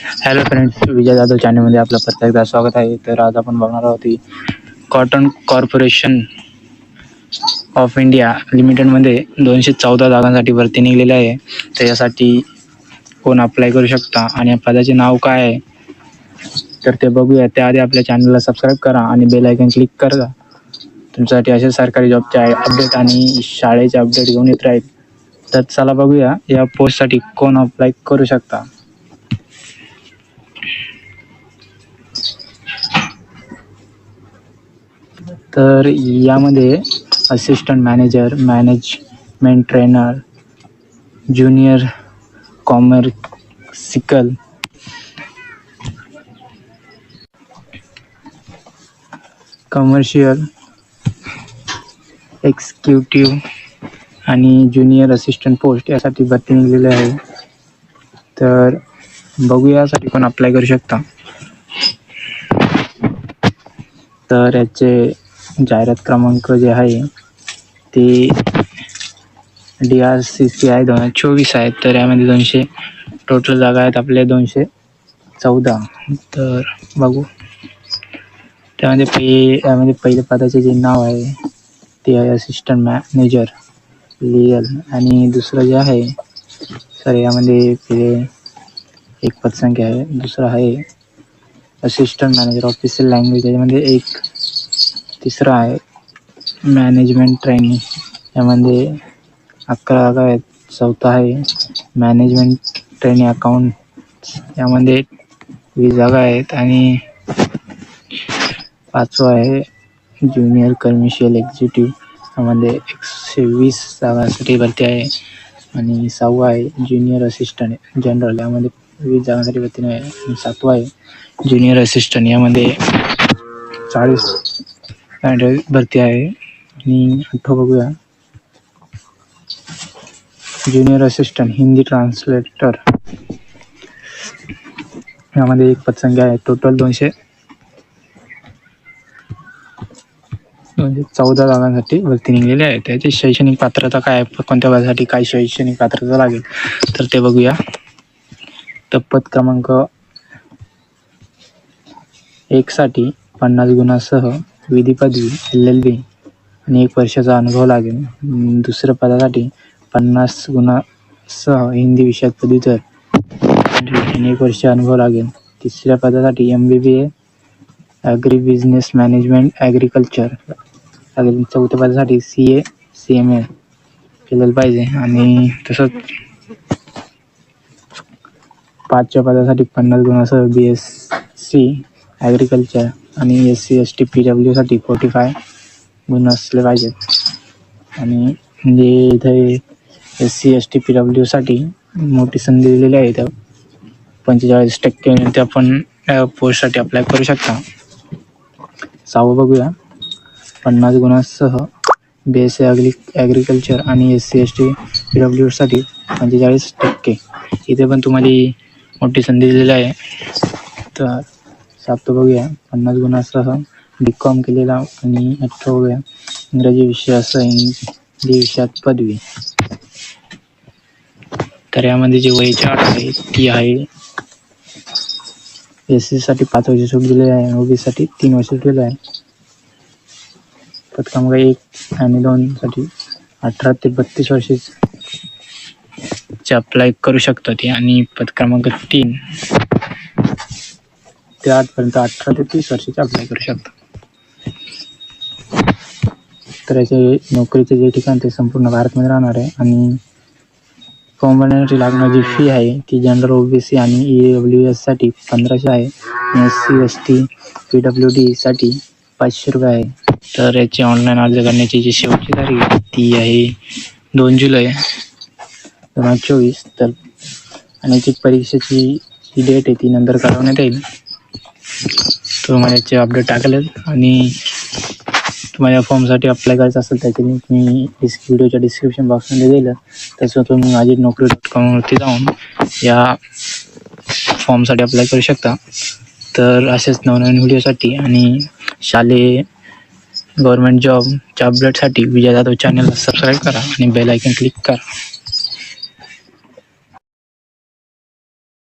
Hello friends, Vijay Jadhav चॅनलमध्ये आपलं प्रत्येकदा स्वागत आहे. तर आज आपण बघणार आहोत की कॉटन कॉर्पोरेशन ऑफ इंडिया लिमिटेडमध्ये 214 जागांसाठी भरती निघलेली आहे. तर यासाठी कोण अप्लाय करू शकता आणि या पदाचे नाव काय आहे तर ते बघूया. त्याआधी आपल्या चॅनलला सबस्क्राईब करा आणि बेल आयकॉन क्लिक करा. तुमच्यासाठी असे सरकारी जॉबचे अपडेट आणि शाळेचे अपडेट घेऊन येत राहील. तर चला बघूया या पोस्टसाठी कोण अप्लाय करू शकता. तर यामध्ये assistant manager, management trainer, junior commercial, commercial executive आणि ज्युनियर असिस्टंट पोस्ट यासाठी भरती निघलेली आहे. तर बघूया यासाठी कोण अप्लाय करू शकता. तर याचे जाहिरात क्रमांक जे आहे ते DRCCI 2024 आहेत. तर यामध्ये 200 टोटल जागा आहेत आपले 214. तर बघू यामध्ये पहिले पदाचे जे नाव आहे ते आहे असिस्टंट मॅनेजर लीगल आणि दुसरं जे आहे यामध्ये पहिले एक पदसंख्या आहे. दुसरं आहे असिस्टंट मॅनेजर ऑफिशियल लँग्वेज, यामध्ये एक. तिसरं आहे मॅनेजमेंट ट्रेनिंग, यामध्ये 11 जागा आहेत. चौथा आहे मॅनेजमेंट ट्रेनिंग अकाउंट, यामध्ये 20 जागा आहेत. आणि पाचवा आहे ज्युनियर कमर्शियल एक्झिक्युटिव्ह, यामध्ये 120 जागांसाठी भरती आहे. आणि 6वा आहे ज्युनियर असिस्टंट जनरल, यामध्ये 20 जागांसाठी भरती आहे. आणि 7वा आहे ज्युनियर असिस्टंट, यामध्ये 40 भरती आहे. आणि 8वा बघूया ज्युनियर असिस्टंट हिंदी ट्रान्सलेटर, यामध्ये एक पदसंख्या आहे. टोटल 214 जागांसाठी भरती निघलेली आहे. त्याची शैक्षणिक पात्रता काय आहे, कोणत्या पदासाठी काय शैक्षणिक पात्रता लागेल तर ते बघूया. तर पद क्रमांक 1 साठी 50 गुणांसह विधी पदवी LLB आणि 1 वर्षाचा अनुभव लागेल. दुसऱ्या पदासाठी 50 गुणांसह हिंदी विषयात पदवीधर आणि 1 वर्ष अनुभव लागेल. तिसऱ्या पदासाठी MBBA agri business management agriculture लागेल. चौथ्या पदासाठी CA CMA केलेलं पाहिजे. आणि तसंच 5व्या पदासाठी 50 गुणांसह BSc ॲग्रिकल्चर आणि SC ST PW साठी 45 गुण असले पाहिजेत. आणि म्हणजे इथे SC ST PW साठी मोठी संधी दिलेली आहे. तर 45% ते आपण पोस्टसाठी अप्लाय करू शकता. 6वं बघूया 50 गुणांसह BSc ॲग्रिकल्चर आणि SC ST PW साठी 45%. इथे पण तुम्हाला मोठी संधी दिलेली आहे. तर 7वं बघूया 50 गुणांसह BCom केलेला. आणि 8वं बघूया इंग्रजी विषयासह हिंदी विषयात पदवी. तर यामध्ये जी वयाची अट आहे ती आहे SC साठी 5 वर्ष सूट दिलेली आहे. OBC साठी 3 वर्ष दिलेलं आहे. पद क्रमांक 1 आणि 2 साठी 18 ते 32 वर्षाचे अप्लाय करू शकतात ते. आणि पद क्रमांक 3 ते 8 पर्यंत 18 ते 30 वर्षाचे अप्लाय करू शकतात. तर याचे नोकरीचे जे ठिकाण ते संपूर्ण भारतमध्ये राहणार आहे. आणि फॉर्म भरण्यासाठी लागणारी फी आहे ती जनरल OBC आणि EWS साठी 1500 आहे. आणि SC ST PWD साठी 500 रुपये आहे. तर याची ऑनलाईन अर्ज करण्याची जी शेवटची तारीख आहे ती आहे 2 जुलै 2024. तर आणि याची परीक्षेची जी डेट आहे ती नंतर कळवण्यात येईल. तुम्हाला याचे अपडेट टाकलेत. आणि तुम्हाला या फॉर्मसाठी अप्लाय करायचं असेल त्याची लिंक मी व्हिडिओच्या डिस्क्रिप्शन बॉक्समध्ये दिलं. त्याच्यावर तुम्ही माझी Naukri.com जाऊन या फॉर्मसाठी अप्लाय करू शकता. तर असेच नवनवीन व्हिडिओसाठी आणि शालेय गव्हर्नमेंट जॉबच्या अपडेटसाठी विजय जाधव चॅनलला सबस्क्राईब करा आणि बेल आयकॉन क्लिक करा.